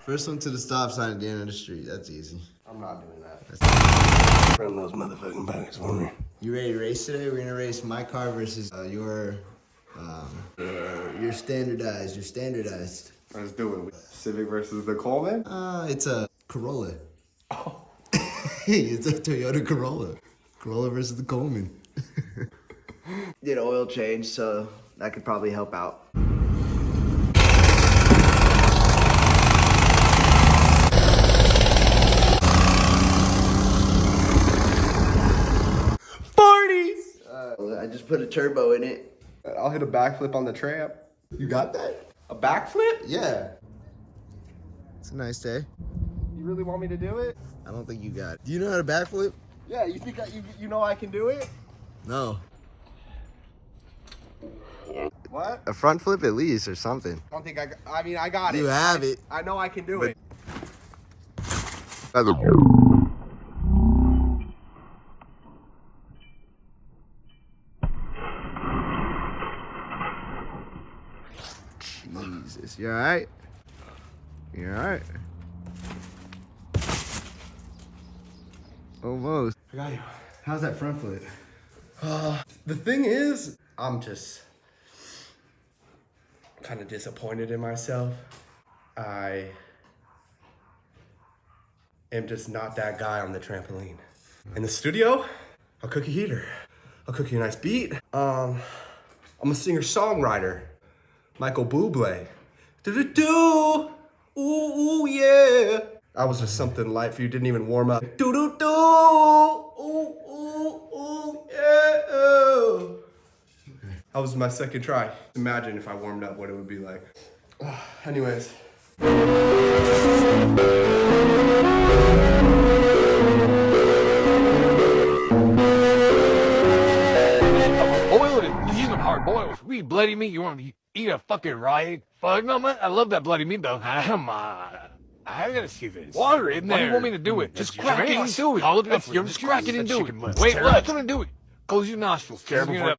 First one to the stop sign at the end of the street. That's easy. I'm not doing that. Run those motherfucking buckets for me. You ready to race today? We're gonna race my car versus your standardized. Your standardized. Let's do it. Civic versus the Coleman? It's a Corolla. Oh. It's a Toyota Corolla. Corolla versus the Coleman. Did oil change, so that could probably help out. I just put a turbo in it. I'll hit a backflip on the tramp. You got that? A backflip? Yeah. It's a nice day. You really want me to do it? I don't think you got it. Do you know how to backflip? Yeah, you think you know I can do it? No. What? A front flip at least or something. I don't think I mean, I got it. You have it. I know I can do it. Jesus, you alright? You alright? Almost. I got you. How's that front flip? The thing is, I'm just kind of disappointed in myself. I am just not that guy on the trampoline. In the studio, I'll cook a heater. I'll cook you a nice beat. I'm a singer-songwriter. Michael Bublé. Do-do-do. Ooh, ooh, yeah. I was just something light for you, didn't even warm up. Do-do-do. Ooh, ooh, ooh, yeah. That was my second try. Imagine if I warmed up what it would be like. Anyways. These are hard boils. We eat bloody meat. You want to eat a fucking rye? Fuck no, man. I love that bloody meat though. Come on. I gotta see this. Water in there. What do you want me to do it? Just crack it and do it. I'll look it up. You're just crack it and do it. Wait, what? I'm gonna do it. Close your nostrils. Terrible.